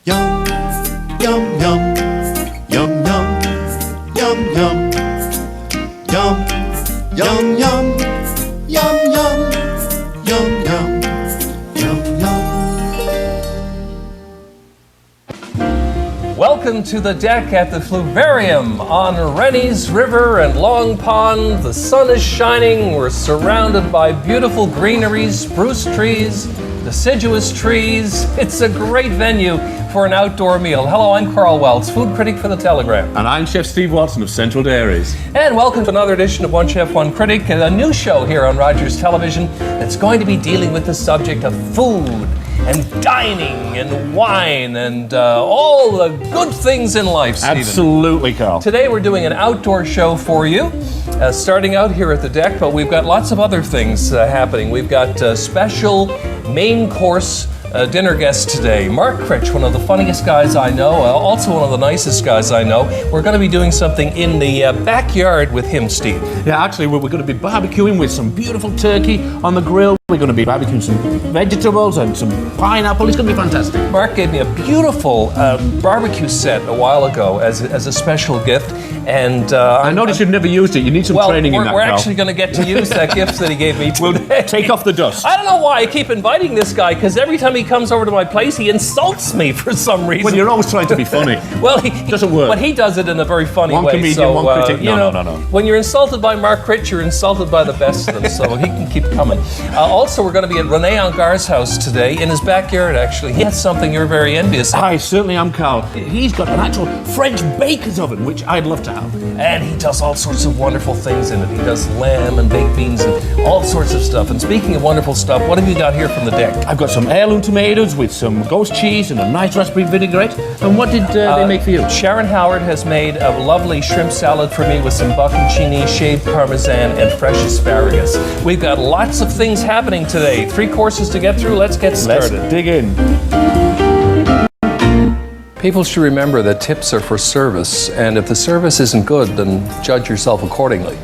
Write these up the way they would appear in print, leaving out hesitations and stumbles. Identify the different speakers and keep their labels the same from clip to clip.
Speaker 1: Yum, yum, yum, yum, yum, yum, yum, yum, yum, yum, yum, yum, yum, yum, yum, yum.
Speaker 2: Welcome to the deck at the Fluvarium on Rennie's River and Long Pond. The sun is shining. We're surrounded by beautiful greeneries, spruce trees, deciduous trees. It's a great venue for an outdoor meal. Hello, I'm Karl Wells, food critic for The Telegram.
Speaker 3: And I'm Chef Steve Watson of Central Dairies.
Speaker 2: And welcome to another edition of One Chef One Critic, a new show here on Rogers Television that's going to be dealing with the subject of food and dining and wine and all the good things in life, Stephen.
Speaker 3: Absolutely, Carl.
Speaker 2: Today we're doing an outdoor show for you, starting out here at the deck, but we've got lots of other things happening. We've got special main course dinner guest today, Mark Critch, one of the funniest guys I know, also one of the nicest guys I know. We're going to be doing something in the backyard with him, Steve.
Speaker 3: Yeah, actually, we're going to be barbecuing with some beautiful turkey on the grill. We're going to be barbecuing some vegetables and some pineapple. It's going to be fantastic.
Speaker 2: Mark gave me a beautiful barbecue set a while ago as a special gift, and
Speaker 3: I noticed you've never used it. You need some training in that,
Speaker 2: we're
Speaker 3: Carl.
Speaker 2: actually going to get to use that gift that he gave me today.
Speaker 3: We'll take off the dust.
Speaker 2: I don't know why I keep inviting this guy, because every time he comes over to my place, he insults me for some reason.
Speaker 3: Well, you're always trying to be funny.
Speaker 2: Well,
Speaker 3: it doesn't work.
Speaker 2: But he does it in a very funny
Speaker 3: One
Speaker 2: way.
Speaker 3: comedian,
Speaker 2: so,
Speaker 3: one critic. No.
Speaker 2: When you're insulted by Mark Critch, you're insulted by the best of them, so he can keep coming. Also, we're going to be at Rene Enguehard's house today, in his backyard, actually. He has something you're very envious of.
Speaker 3: I certainly am, Carl. He's got an actual French baker's oven, which I'd love to have.
Speaker 2: And he does all sorts of wonderful things in it. He does lamb and baked beans and all sorts of stuff. And speaking of wonderful stuff, what have you got here from the deck?
Speaker 3: I've got some heirloom tomatoes with some ghost cheese and a nice raspberry vinaigrette. And what did they make for you?
Speaker 2: Sharon Howard has made a lovely shrimp salad for me with some bocconcini, shaved parmesan, and fresh asparagus. We've got lots of things happening today. 3 courses to get through. Let's get started.
Speaker 3: Let's dig in.
Speaker 2: People should remember that tips are for service, and if the service isn't good, then judge yourself accordingly.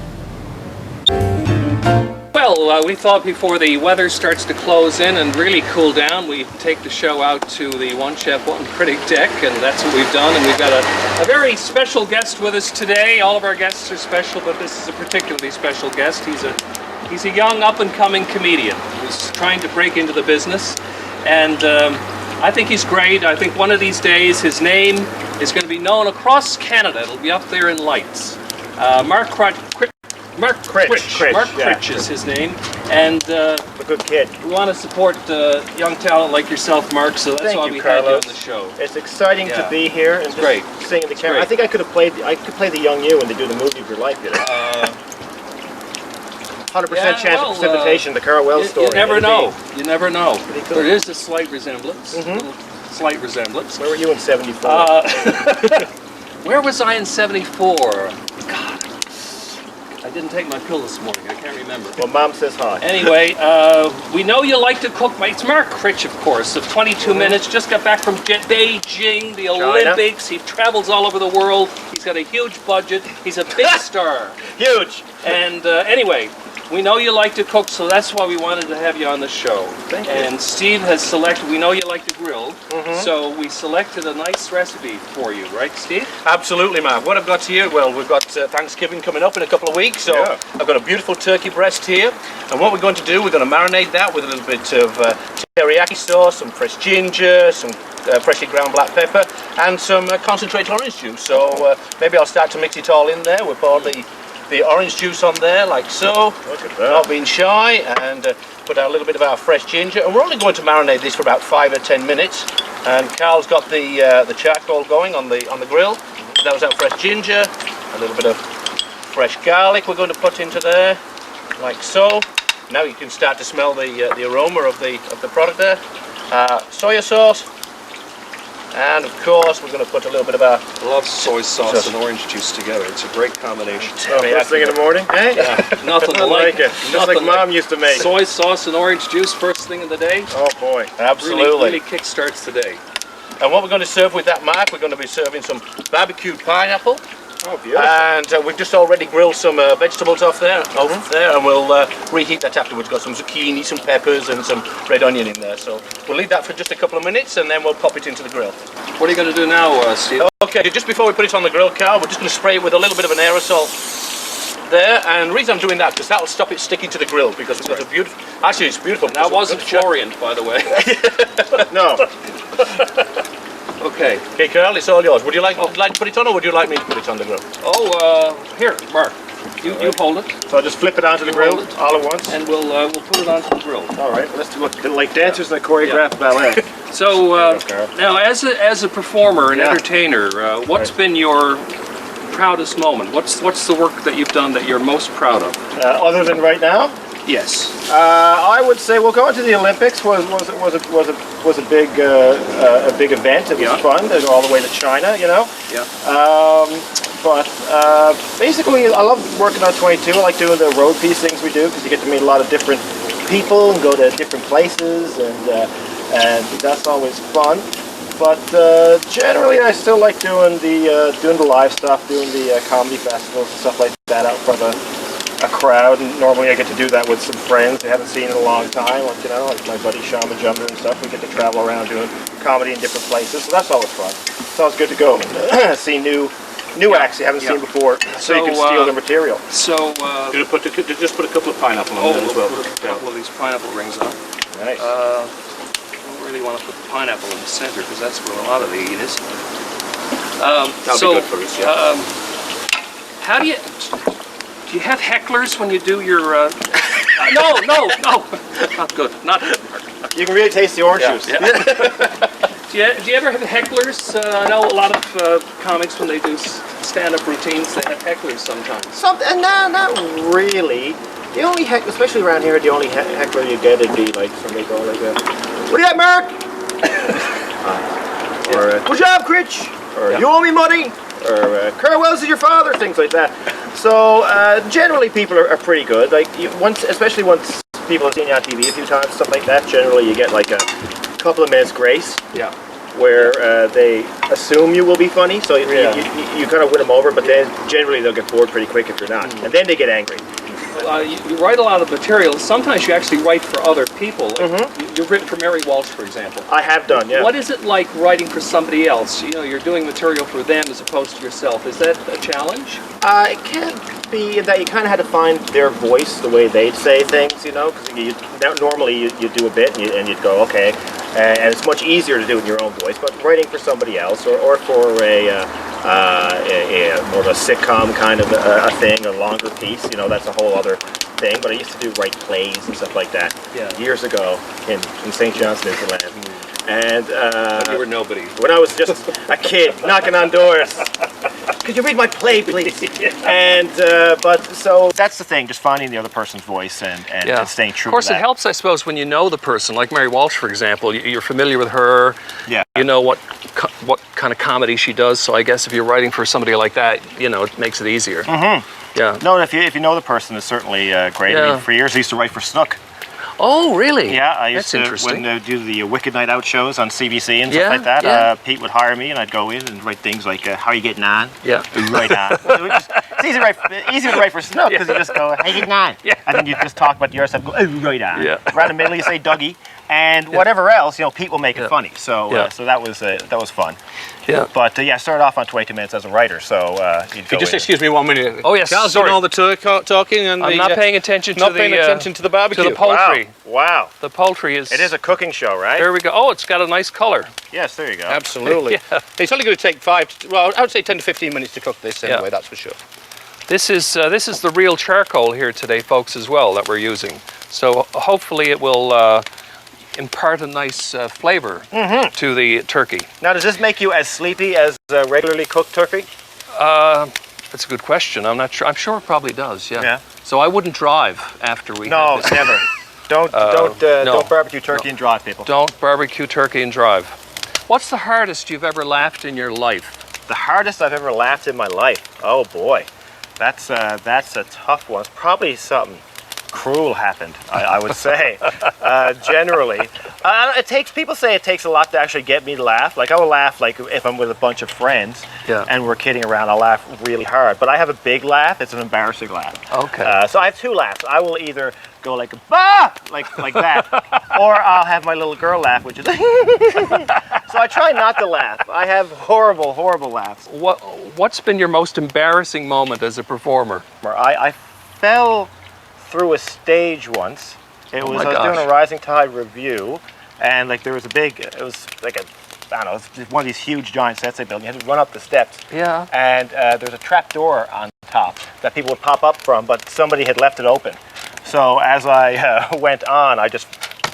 Speaker 2: Well, we thought before the weather starts to close in and really cool down, we take the show out to the One Chef One Critic deck, and that's what we've done. And we've got a very special guest with us today. All of our guests are special, but this is a particularly special guest. He's a young up-and-coming comedian who's trying to break into the business, and I think he's great. I think one of these days his name is going to be known across Canada. It'll be up there in lights. Mark Critch. Mark Critch is his name, and
Speaker 4: a good kid.
Speaker 2: we want to support young talent like yourself, Mark. So that's why we had you on the show.
Speaker 4: It's exciting to be here and
Speaker 2: great.
Speaker 4: just sing in the camera.
Speaker 2: Great.
Speaker 4: I think I could play the young you and they do the movie of your life. 100% chance of precipitation. The Karl Wells story.
Speaker 2: You never know. You never know.
Speaker 4: Cool.
Speaker 2: There is a slight resemblance. Slight resemblance.
Speaker 4: Where were you in '74?
Speaker 2: Where was I in '74? God, I didn't take my pill this morning. I can't remember.
Speaker 4: Well, Mom says hi.
Speaker 2: Anyway, we know you like to cook. It's Mark Critch, of course, of 22 Minutes. Just got back from Beijing, the Olympics. He travels all over the world. He's got a huge budget. He's a big star.
Speaker 4: Huge.
Speaker 2: And anyway, we know you like to cook, so that's why we wanted to have you on the show.
Speaker 4: Thank you.
Speaker 2: And Steve has selected, we know you like to grill, so we selected a nice recipe for you, right, Steve?
Speaker 5: Absolutely, Mark. What I've got here, well, we've got Thanksgiving coming up in a couple of weeks, so I've got a beautiful turkey breast here, and what we're going to do, we're going to marinate that with a little bit of teriyaki sauce, some fresh ginger, some freshly ground black pepper, and some concentrated orange juice. So maybe I'll start to mix it all in there. We'll pour the orange juice on there, like so, not being shy, and put out a little bit of our fresh ginger, and we're only going to marinate this for about 5 or 10 minutes. And Carl's got the charcoal going on the grill. That was our fresh ginger, a little bit of fresh garlic we're going to put into there, like so. Now you can start to smell the aroma of the product there. Soya sauce. And of course, we're going to put a little bit of our...
Speaker 2: I love soy sauce and orange juice together. It's a great combination.
Speaker 4: First thing in the morning, eh?
Speaker 2: Yeah, nothing like it.
Speaker 4: Just like Mom used to make.
Speaker 2: Soy sauce and orange juice first thing in the day.
Speaker 4: Oh boy.
Speaker 5: Absolutely.
Speaker 2: Really kickstarts the day.
Speaker 5: And what we're going to serve with that, Mark, we're going to be serving some barbecued pineapple.
Speaker 4: Oh, beautiful.
Speaker 5: And we've just already grilled some vegetables off there, and we'll reheat that afterwards. Got some zucchini, some peppers, and some red onion in there. So we'll leave that for just a couple of minutes, and then we'll pop it into the grill.
Speaker 2: What are you going to do now, Steve?
Speaker 5: Okay, just before we put it on the grill, Carl, we're just going to spray it with a little bit of an aerosol there. And the reason I'm doing that, because that'll stop it sticking to the grill, because it's got a beautiful... Actually, it's beautiful.
Speaker 2: That wasn't Florian, by the way.
Speaker 4: No.
Speaker 2: Okay.
Speaker 5: Okay, Carl, it's all yours. Would you like to put it on, or would you like me to put it on the grill?
Speaker 2: Oh, here, Mark. You hold it,
Speaker 4: So I'll just flip it onto the grill all at once.
Speaker 2: and we'll put it onto the grill.
Speaker 4: All right, let's do it like dancers in a choreographed ballet.
Speaker 2: So
Speaker 4: Carl.
Speaker 2: now, as a performer and
Speaker 4: Yeah.
Speaker 2: entertainer, what's been your proudest moment? What's the work that you've done that you're most proud of?
Speaker 4: Other than right now,
Speaker 2: Yes.
Speaker 4: I would say going to the Olympics was a big event. It was
Speaker 2: Yeah.
Speaker 4: fun to go all the way to China, you know.
Speaker 2: Yeah.
Speaker 4: But basically, I love working on 22. I like doing the road piece things we do because you get to meet a lot of different people and go to different places, and that's always fun. But generally, I still like doing the live stuff, doing the comedy festivals and stuff like that out in front of a crowd. And normally, I get to do that with some friends I haven't seen in a long time, like my buddy Shama Jumper and stuff. We get to travel around doing comedy in different places, so that's always fun. It's always good to go and see new acts you haven't seen before, so you can steal the material.
Speaker 2: So,
Speaker 5: Just put a couple of pineapple on there as well.
Speaker 2: we'll put a couple of these pineapple rings on.
Speaker 4: Nice.
Speaker 2: I don't really want to put the pineapple in the center because that's where a lot of the eat is.
Speaker 5: That'll be good for us, yeah.
Speaker 2: How do you have hecklers when you do your? No, not good. Not good.
Speaker 4: You can really taste the orange juice.
Speaker 2: Do you ever have hecklers? I know a lot of comics, when they do stand-up routines, they have hecklers sometimes.
Speaker 4: Not really. The only especially around here, the only heckler you get would be like somebody going like that. What do you got, Mark? Or good job, Critch. Or you owe me money. Or Karl Wells is your father. Things like that. So generally, people are pretty good. Like especially once people have seen you on TV a few times, stuff like that. Generally, you get like a couple of minutes grace.
Speaker 2: Yeah.
Speaker 4: Where they assume you will be funny, so you kind of win them over, but then generally they'll get bored pretty quick if you're not, and then they get angry.
Speaker 2: You write a lot of material. Sometimes you actually write for other people. Like you've written for Mary Walsh, for example.
Speaker 4: I have done, yeah.
Speaker 2: What is it like writing for somebody else? You know, you're doing material for them as opposed to yourself. Is that a challenge?
Speaker 4: It can be that you kind of had to find their voice, the way they'd say things, you know, because normally you do a bit and you'd go, okay, and it's much easier to do it in your own voice, but writing for somebody else or for a more of a sitcom kind of a thing, a longer piece, you know, that's a whole other thing. But I used to write plays and stuff like that years ago in St. John's, Newfoundland. And
Speaker 2: You were nobody.
Speaker 4: when I was just a kid knocking on doors, could you read my play, please? And but so that's the thing, just finding the other person's voice and staying true.
Speaker 2: Of course,
Speaker 4: to that.
Speaker 2: it helps, I suppose, when you know the person, like Mary Walsh, for example. You're familiar with her.
Speaker 4: Yeah.
Speaker 2: You know what kind of comedy she does. So I guess if you're writing for somebody like that, you know, it makes it easier. Yeah.
Speaker 4: No, if you know the person, it's certainly great.
Speaker 2: Yeah.
Speaker 4: I mean, for years I used to write for Snook.
Speaker 2: Oh, really?
Speaker 4: Yeah, I used
Speaker 2: That's
Speaker 4: to
Speaker 2: interesting.
Speaker 4: when do the Wicked Night Out shows on CBC and stuff
Speaker 2: Yeah,
Speaker 4: like that.
Speaker 2: yeah.
Speaker 4: Pete would hire me, and I'd go in and write things like, "How are you getting on?"
Speaker 2: Yeah.
Speaker 4: Right on. It's easy to write for Snook because you just go, "How you getting on?"
Speaker 2: Yeah.
Speaker 4: And then you just talk about yourself, go, "Oh, right on."
Speaker 2: Yeah.
Speaker 4: Right in the middle, you say Dougie, and whatever else, you know, Pete will make it funny. So so that was fun.
Speaker 2: Yeah.
Speaker 4: But I started off on 22 Minutes as a writer, so you'd go
Speaker 5: Just
Speaker 4: in.
Speaker 5: excuse me 1 minute.
Speaker 2: Oh, yes,
Speaker 5: Carl's
Speaker 2: sorry.
Speaker 5: doing all the talking and
Speaker 2: I'm not paying attention to
Speaker 5: not
Speaker 2: the
Speaker 5: paying attention to the barbecue.
Speaker 2: to the poultry.
Speaker 4: Wow.
Speaker 2: The poultry is.
Speaker 4: It is a cooking show, right?
Speaker 2: There we go. Oh, it's got a nice color.
Speaker 4: Yes, there you go.
Speaker 5: Absolutely. It's only going to take I would say 10 to 15 minutes to cook this anyway.
Speaker 2: Yeah.
Speaker 5: That's for sure.
Speaker 2: This is the real charcoal here today, folks, as well, that we're using. So hopefully it will impart a nice flavor to the turkey.
Speaker 4: Now, does this make you as sleepy as regularly cooked turkey?
Speaker 2: That's a good question. I'm not sure. I'm sure it probably does. Yeah.
Speaker 4: Yeah.
Speaker 2: So I wouldn't drive after we.
Speaker 4: No,
Speaker 2: had this.
Speaker 4: never. Don't
Speaker 2: no.
Speaker 4: barbecue turkey and drive, people.
Speaker 2: Don't barbecue turkey and drive. What's the hardest you've ever laughed in your life?
Speaker 4: The hardest I've ever laughed in my life. Oh boy, that's a tough one. It's probably something cruel happened, I would say, generally. People say it takes a lot to actually get me to laugh. Like, I will laugh like if I'm with a bunch of friends and we're kidding around, I'll laugh really hard. But I have a big laugh, it's an embarrassing laugh.
Speaker 2: Okay.
Speaker 4: So I have two laughs. I will either go like, bah! like that, or I'll have my little girl laugh, which is, so I try not to laugh. I have horrible, horrible laughs.
Speaker 2: What's been your most embarrassing moment as a performer?
Speaker 4: I fell through a stage once. I was doing a Rising Tide review, and like there was it was like I don't know, it's one of these huge giant sets they built. You had to run up the steps.
Speaker 2: Yeah.
Speaker 4: And there's a trap door on top that people would pop up from, but somebody had left it open. So as I went on, I just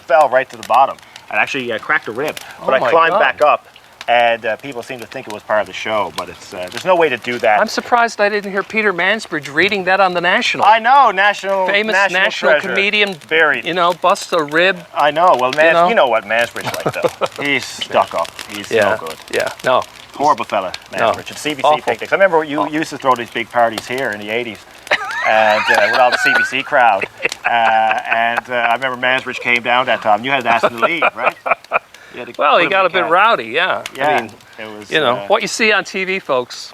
Speaker 4: fell right to the bottom. I actually cracked a rib, but I climbed back up, and people seem to think it was part of the show, but it's there's no way to do that.
Speaker 2: I'm surprised I didn't hear Peter Mansbridge reading that on the National.
Speaker 4: I know,
Speaker 2: famous national comedian,
Speaker 4: buried.
Speaker 2: You know, busts a rib.
Speaker 4: I know. Well, you know what Mansbridge like though. He's stuck up. He's no good.
Speaker 2: Yeah. No.
Speaker 4: Horrible fella, Mansbridge. At CBC picnics. I remember you used to throw these big parties here in the 80s. And with all the CBC crowd, I remember Mansbridge came down that time. You had to ask him to leave, right?
Speaker 2: Well, he got a bit rowdy, yeah. I mean,
Speaker 4: it was.
Speaker 2: You know what you see on TV, folks.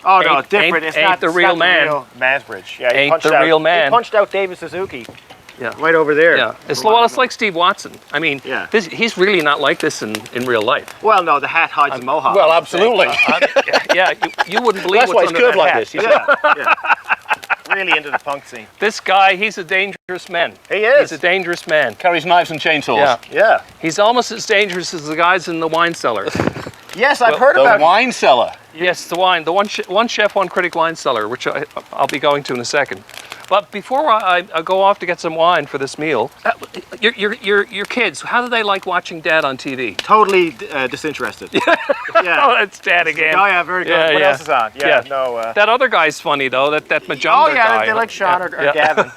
Speaker 4: Oh no, it's different. It's not
Speaker 2: the real man.
Speaker 4: Mansbridge, yeah.
Speaker 2: Ain't the real man.
Speaker 4: He punched out David Suzuki.
Speaker 2: Yeah.
Speaker 4: Right over there.
Speaker 2: Yeah. It's like Steve Watson. I mean, he's really not like this in real life.
Speaker 4: Well, no, the hat hides the mohawk.
Speaker 5: Well, absolutely.
Speaker 2: You wouldn't believe
Speaker 5: That's why
Speaker 2: what's
Speaker 5: he's
Speaker 2: under
Speaker 5: curved
Speaker 2: that
Speaker 5: like
Speaker 2: hat.
Speaker 5: this.
Speaker 4: Yeah. Really into the punk scene.
Speaker 2: This guy, he's a dangerous man.
Speaker 4: He is.
Speaker 2: He's a dangerous man.
Speaker 5: Carries knives and chainsaws.
Speaker 2: Yeah.
Speaker 4: Yeah.
Speaker 2: He's almost as dangerous as the guys in the wine cellar.
Speaker 4: Yes, I've heard about
Speaker 5: the wine cellar.
Speaker 2: Yes, the One Chef One Critic wine cellar, which I'll be going to in a second. But before I go off to get some wine for this meal, your kids, how do they like watching Dad on TV?
Speaker 4: Totally disinterested.
Speaker 2: Oh, that's Dad again.
Speaker 4: Oh yeah, very good. What else is on? No.
Speaker 2: That other guy's funny though. That Majumdar guy.
Speaker 4: They like Sean or Gavin.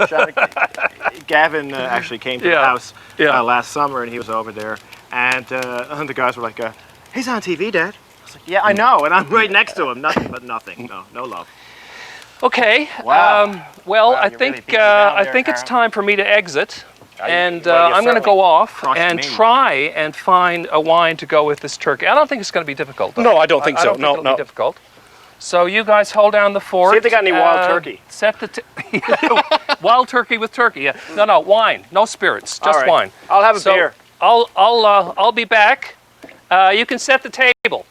Speaker 4: Gavin actually came to the house last summer, and he was over there, and the guys were like, "He's on TV, Dad." I was like, "Yeah, I know," and I'm right next to him. Nothing but nothing. No love.
Speaker 2: Okay.
Speaker 4: Wow.
Speaker 2: Well,
Speaker 4: Wow,
Speaker 2: I
Speaker 4: you really
Speaker 2: think
Speaker 4: beat me down there,
Speaker 2: it's
Speaker 4: Karl.
Speaker 2: time for me to exit. And
Speaker 4: well, you
Speaker 2: I'm going to go off and
Speaker 4: me.
Speaker 2: try and find a wine to go with this turkey. I don't think it's going to be difficult, though.
Speaker 5: No, I don't think so.
Speaker 2: I don't think it'll be difficult. So you guys hold down the fort.
Speaker 4: See if they got any wild turkey.
Speaker 2: Set the wild turkey with turkey. Yeah. No, wine. No spirits. Just
Speaker 4: right.
Speaker 2: wine.
Speaker 4: I'll have a beer.
Speaker 2: I'll be back. You can set the table.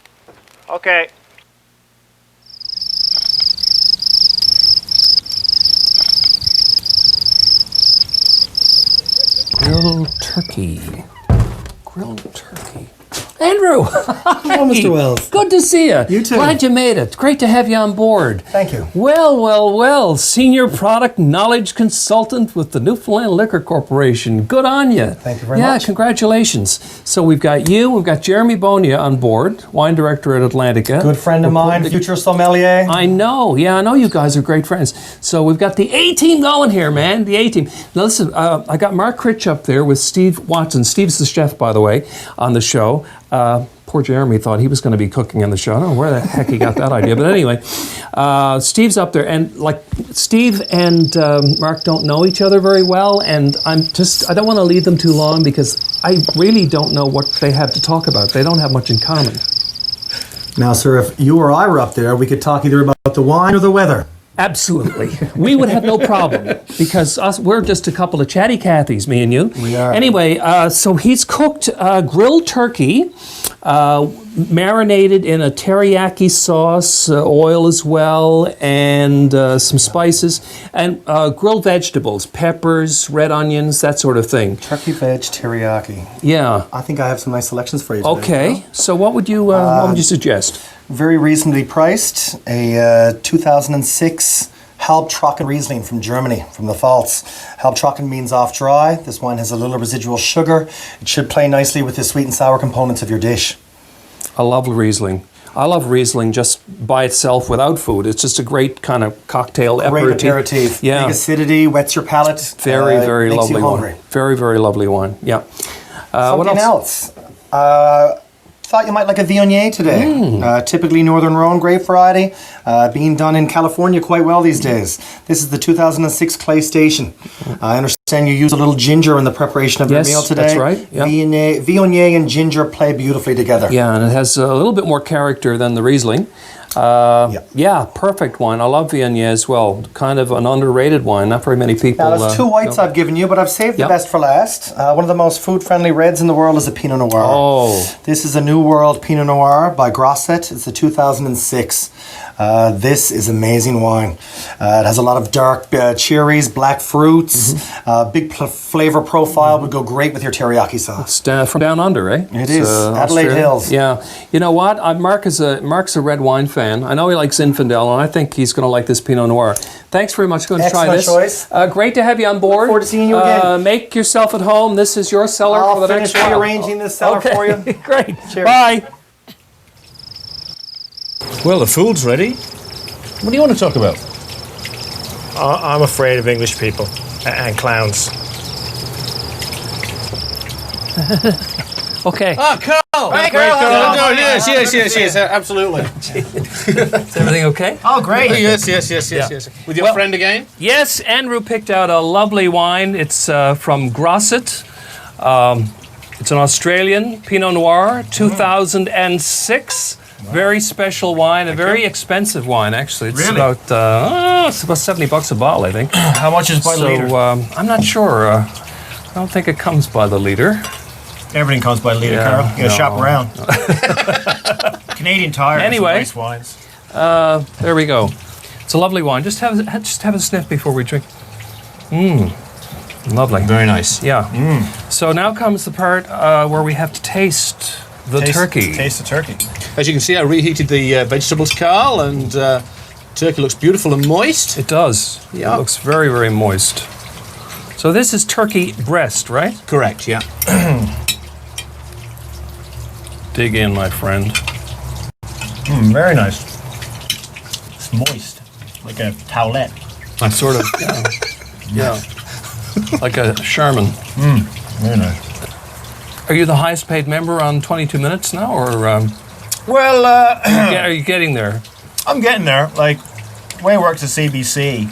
Speaker 4: Okay.
Speaker 2: Grilled turkey. Grilled turkey. Andrew!
Speaker 6: Hello, Mr. Wells.
Speaker 2: Good to see you.
Speaker 6: You too.
Speaker 2: Glad you made it. Great to have you on board.
Speaker 6: Thank you.
Speaker 2: Well. Senior Product Knowledge Consultant with the Newfoundland Liquor Corporation. Good on you.
Speaker 6: Thank you very much.
Speaker 2: Yeah, congratulations. So we've got Jeremy Bonia on board, Wine Director at Atlantica.
Speaker 6: Good friend of mine, future sommelier.
Speaker 2: I know you guys are great friends. So we've got the A-team going here, man, the A-team. Now listen, I got Mark Critch up there with Steve Watson. Steve's the chef, by the way, on the show. Poor Jeremy thought he was going to be cooking on the show. I don't know where the heck he got that idea. But anyway, Steve's up there. And like Steve and Mark don't know each other very well. And I don't want to leave them too long because I really don't know what they have to talk about. They don't have much in common.
Speaker 6: Now, sir, if you or I were up there, we could talk either about the wine or the weather.
Speaker 2: Absolutely. We would have no problem because we're just a couple of chatty Cathys, me and you.
Speaker 6: We are.
Speaker 2: Anyway, so he's cooked grilled turkey, marinated in a teriyaki sauce, oil as well, and some spices, and grilled vegetables, peppers, red onions, that sort of thing.
Speaker 6: Turkey veg teriyaki.
Speaker 2: Yeah.
Speaker 6: I think I have some nice selections for you today.
Speaker 2: Okay. So what would you suggest?
Speaker 6: Very reasonably priced. A 2006 Halbtrocken Riesling from Germany, from the Pfalz. Halbtrocken means off dry. This wine has a little residual sugar. It should play nicely with the sweet and sour components of your dish.
Speaker 2: I love Riesling. I love Riesling just by itself without food. It's just a great kind of cocktail
Speaker 6: Great aperitif.
Speaker 2: Yeah.
Speaker 6: Big acidity, wets your palate.
Speaker 2: Very
Speaker 6: makes
Speaker 2: lovely
Speaker 6: you hungry.
Speaker 2: wine. Very lovely wine. Yeah. What
Speaker 6: Something
Speaker 2: else?
Speaker 6: else. thought you might like a Viognier today. Typically Northern Rhone grape variety, being done in California quite well these days. This is the 2006 Clay Station. I understand you use a little ginger in the preparation of your meal today.
Speaker 7: That's right. Yeah.
Speaker 6: Viognier and ginger play beautifully together.
Speaker 7: Yeah, and it has a little bit more character than the Riesling. Yeah, perfect wine. I love Viognier as well. Kind of an underrated wine. Not very many people.
Speaker 6: Now, there's two whites I've given you, but I've saved the best for last. One of the most food-friendly reds in the world is a Pinot Noir.
Speaker 7: Oh.
Speaker 6: This is a New World Pinot Noir by Grosset. It's the 2006. This is amazing wine. It has a lot of dark cherries, black fruits, big flavor profile. Would go great with your teriyaki sauce.
Speaker 7: It's from down under, eh?
Speaker 6: It is. Adelaide
Speaker 7: Australia.
Speaker 6: Hills.
Speaker 7: Yeah. You know what? Mark's a red wine fan. I know he likes Zinfandel, and I think he's going to like this Pinot Noir. Thanks very much. Going to try this.
Speaker 6: Excellent choice.
Speaker 7: Great to have you on board.
Speaker 6: Look forward to seeing you again.
Speaker 7: Make yourself at home. This is your cellar
Speaker 6: I'll
Speaker 7: for the next
Speaker 6: finish
Speaker 7: while.
Speaker 6: rearranging this cellar for you.
Speaker 7: Great.
Speaker 6: Cheers.
Speaker 7: Bye.
Speaker 3: Well, the food's ready. What do you want to talk about?
Speaker 4: I'm afraid of English people and clowns.
Speaker 7: Okay.
Speaker 3: Ah, Karl!
Speaker 4: Hey, Karl, how's it going?
Speaker 3: Yes, absolutely.
Speaker 7: Is everything okay?
Speaker 4: Oh, great.
Speaker 3: Yes. With your friend again?
Speaker 7: Yes, Andrew picked out a lovely wine. It's from Grosset. It's an Australian Pinot Noir, 2006. Very special wine, a very expensive wine, actually. It's about $70 a bottle, I think.
Speaker 4: How much is by the liter?
Speaker 7: I'm not sure. I don't think it comes by the liter.
Speaker 4: Everything comes by the liter, Karl. You gotta shop around. Canadian Tire.
Speaker 7: Anyway.
Speaker 4: Nice wines.
Speaker 7: There we go. It's a lovely wine. Just have a sniff before we drink. Lovely.
Speaker 3: Very nice.
Speaker 7: Yeah. So now comes the part where we have to taste the turkey.
Speaker 4: Taste the turkey.
Speaker 3: As you can see, I reheated the vegetables, Karl, and turkey looks beautiful and moist.
Speaker 7: It does.
Speaker 3: Yeah.
Speaker 7: It looks very, very moist. So this is turkey breast, right?
Speaker 3: Correct, yeah.
Speaker 7: Dig in, my friend.
Speaker 4: Very nice. It's moist, like a towelette.
Speaker 7: I sort of, yeah. Like a Sherman.
Speaker 4: Very nice.
Speaker 7: Are you the highest paid member on 22 Minutes now, or
Speaker 4: Well,
Speaker 7: are you getting there?
Speaker 4: I'm getting there. Like, the way it works at CBC,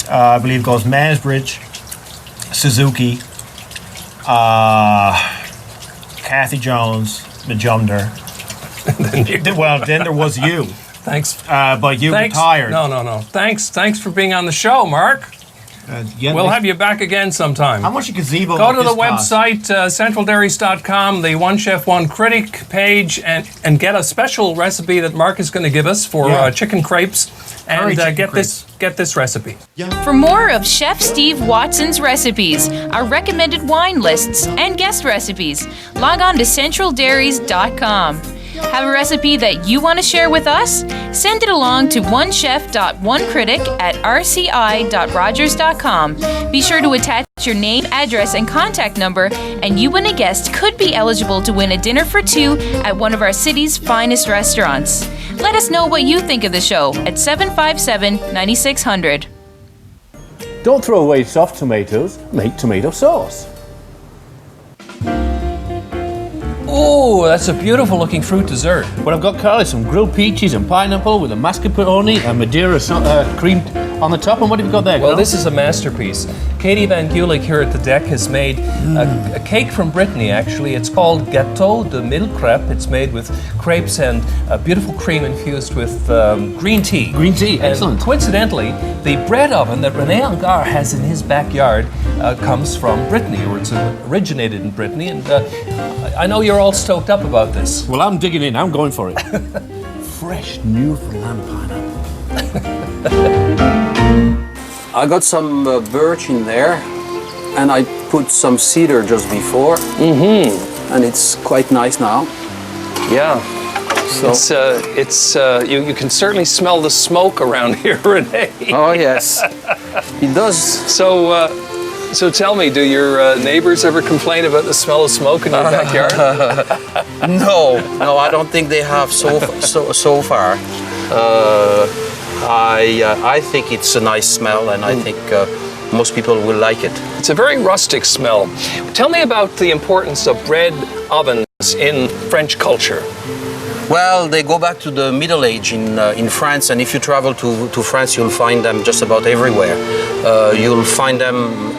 Speaker 4: I believe goes Mansbridge, Suzuki, Kathy Jones, Majumder. Well, then there was you.
Speaker 7: Thanks.
Speaker 4: But you
Speaker 7: Thanks.
Speaker 4: retired.
Speaker 7: No. Thanks for being on the show, Mark. We'll have you back again sometime.
Speaker 4: How much a gazebo?
Speaker 7: Go to the website, centraldairies.com, the One Chef One Critic page, and get a special recipe that Mark is going to give us for chicken crepes. And get this recipe.
Speaker 8: For more of Chef Steve Watson's recipes, our recommended wine lists, and guest recipes, log on to centraldairies.com. Have a recipe that you want to share with us? Send it along to onechef.onecritic@rci.rogers.com. Be sure to attach your name, address, and contact number, and you and a guest could be eligible to win a dinner for two at one of our city's finest restaurants. Let us know what you think of the show at 757-9600.
Speaker 3: Don't throw away soft tomatoes, make tomato sauce.
Speaker 7: Oh, that's a beautiful looking fruit dessert.
Speaker 3: What I've got, Karl, is some grilled peaches and pineapple with a mascarpone and Madeira cream on the top. And what have you got there,
Speaker 7: Well,
Speaker 3: Karl?
Speaker 7: this is a masterpiece. Katie Van Gulik here at the deck has made a cake from Brittany, actually. It's called Gâteau de Mille Crêpes. It's made with crepes and a beautiful cream infused with green tea.
Speaker 3: Green tea, excellent.
Speaker 7: And coincidentally, the bread oven that Rene Enguehard has in his backyard comes from Brittany, or it's originated in Brittany. And I know you're all stoked up about this.
Speaker 3: Well, I'm digging in. I'm going for it. Fresh Newfoundland pineapple.
Speaker 9: I got some birch in there, and I put some cedar just before, and it's quite nice now.
Speaker 7: Yeah.
Speaker 9: So
Speaker 7: You can certainly smell the smoke around here, Rene.
Speaker 9: oh yes, it does.
Speaker 7: So tell me, do your neighbors ever complain about the smell of smoke in your backyard?
Speaker 9: No, I don't think they have so far. I think it's a nice smell, and I think most people will like it.
Speaker 7: It's a very rustic smell. Tell me about the importance of bread ovens roots in French culture?
Speaker 9: Well, they go back to the Middle Age in France, and if you travel to France, you'll find them just about everywhere. You'll find them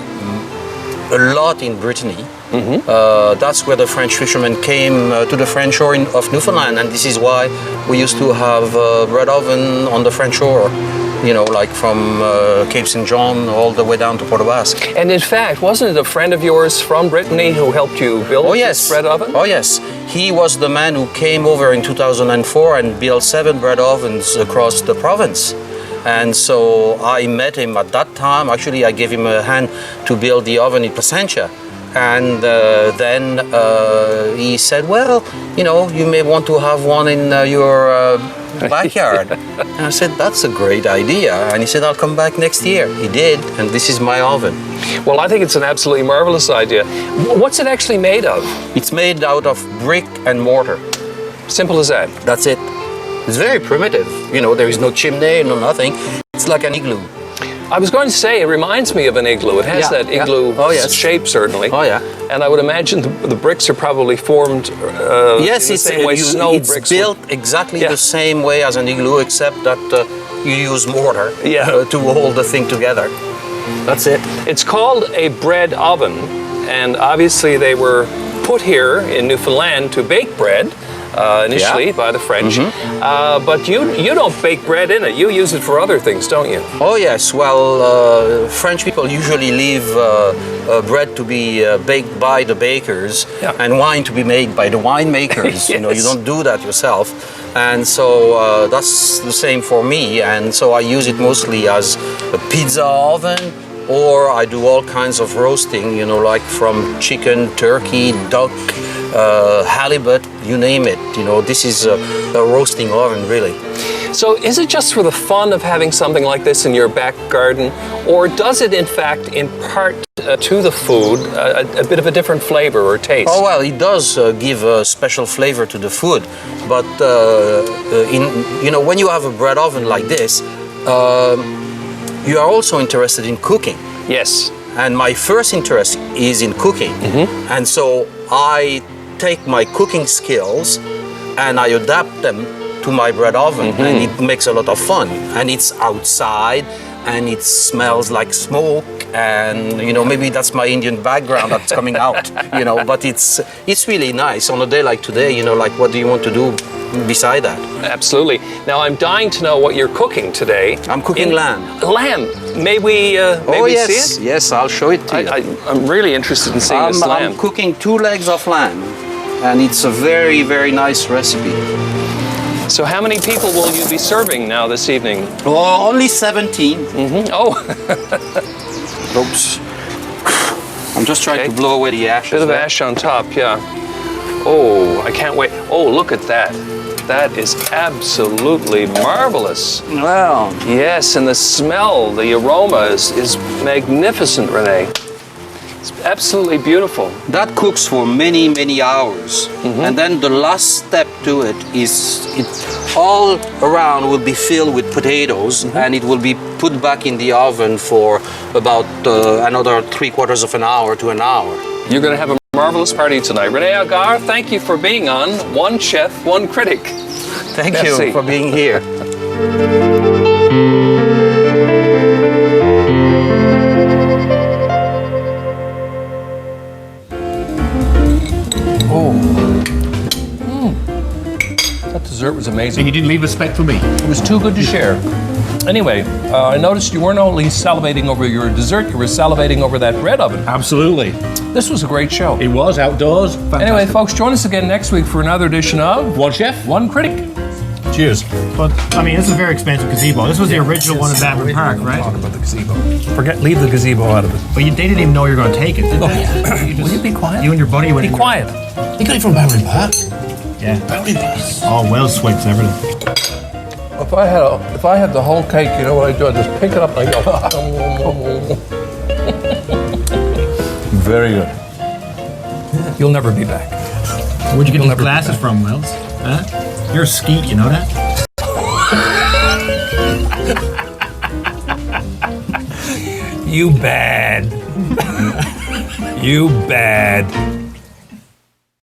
Speaker 9: a lot in Brittany. That's where the French fishermen came to the French shore of Newfoundland, and this is why we used to have a bread oven on the French shore. You know, like from Cape St. John all the way down to Port aux Basques.
Speaker 7: And in fact, wasn't it a friend of yours from Brittany who helped you build this bread oven?
Speaker 9: Oh yes, he was the man who came over in 2004 and built 7 bread ovens across the province. And so I met him at that time. Actually, I gave him a hand to build the oven in Placentia. And then he said, well, you know, you may want to have one in your backyard. And I said, that's a great idea. And he said, I'll come back next year. He did, and this is my oven.
Speaker 7: Well, I think it's an absolutely marvelous idea. What's it actually made of?
Speaker 9: It's made out of brick and mortar.
Speaker 7: Simple as that.
Speaker 9: That's it. It's very primitive. You know, there is no chimney, no nothing. It's like an igloo.
Speaker 7: I was going to say, it reminds me of an igloo. It has that igloo shape, certainly.
Speaker 9: Oh, yeah.
Speaker 7: And I would imagine the bricks are probably formed
Speaker 9: yes,
Speaker 7: in the same way snow
Speaker 9: it's
Speaker 7: bricks
Speaker 9: built exactly the same way as an igloo, except that you use mortar to hold the thing together. That's it.
Speaker 7: It's called a bread oven, and obviously they were put here in Newfoundland to bake bread. Initially by the French, but you don't bake bread in it. You use it for other things, don't you?
Speaker 9: Oh yes. Well, French people usually leave bread to be baked by the bakers and wine to be made by the winemakers.
Speaker 7: Yes.
Speaker 9: You know, you don't do that yourself, and so that's the same for me. And so I use it mostly as a pizza oven. Or I do all kinds of roasting, you know, like from chicken, turkey, duck, halibut, you name it. You know, this is a roasting oven, really.
Speaker 7: So is it just for the fun of having something like this in your back garden, or does it in fact impart to the food a bit of a different flavor or taste?
Speaker 9: Oh, well, it does give a special flavor to the food. But, you know, when you have a bread oven like this, you are also interested in cooking.
Speaker 7: Yes.
Speaker 9: And my first interest is in cooking. And so I take my cooking skills and I adapt them to my bread oven, and it makes a lot of fun. And it's outside and it smells like smoke, and you know, maybe that's my Indian background that's coming out, you know, but it's really nice on a day like today. You know, like, what do you want to do beside that?
Speaker 7: Absolutely. Now I'm dying to know what you're cooking today.
Speaker 9: I'm cooking lamb.
Speaker 7: Lamb. May we see it?
Speaker 9: Yes, I'll show it to you.
Speaker 7: I'm really interested in seeing this lamb.
Speaker 9: I'm cooking 2 legs of lamb, and it's a very, very nice recipe.
Speaker 7: So how many people will you be serving now this evening?
Speaker 9: Oh, only 17.
Speaker 7: Oh.
Speaker 9: Oops. I'm just trying to blow away the ashes.
Speaker 7: Bit of ash on top, yeah. Oh, I can't wait. Oh, look at that. That is absolutely marvelous.
Speaker 9: Well.
Speaker 7: Yes, and the smell, the aroma is magnificent, Rene. It's absolutely beautiful.
Speaker 9: That cooks for many, many hours. And then the last step to it is it all around will be filled with potatoes, and it will be put back in the oven for about another 3/4 of an hour to an hour.
Speaker 7: You're going to have a marvelous party tonight. Rene Enguehard, thank you for being on One Chef, One Critic.
Speaker 9: Thank you for being here.
Speaker 7: That dessert was amazing.
Speaker 3: And you didn't leave a speck for me.
Speaker 7: It was too good to share. Anyway, I noticed you weren't only salivating over your dessert, you were salivating over that bread oven.
Speaker 3: Absolutely.
Speaker 7: This was a great show.
Speaker 3: It was outdoors. Fantastic.
Speaker 7: Anyway, folks, join us again next week for another edition of
Speaker 3: One Chef,
Speaker 7: One Critic.
Speaker 3: Cheers.
Speaker 10: But, I mean, this is a very expensive gazebo. This was the original one in Batman Park, right?
Speaker 7: Talk about the gazebo. Leave the gazebo out of it.
Speaker 10: But they didn't even know you were going to take it, did they?
Speaker 7: Will you be quiet?
Speaker 10: You and your buddy went.
Speaker 7: Be quiet.
Speaker 3: You got it from Batman Park?
Speaker 10: Yeah.
Speaker 3: Batman Park.
Speaker 10: All Wells swigs, everything.
Speaker 7: If I had the whole cake, you know what I do? I just pick it up and I go. Very good. You'll never be back.
Speaker 10: Where'd you get those glasses from, Wells? Huh? You're a skeet, you know that?
Speaker 7: You bad. You bad.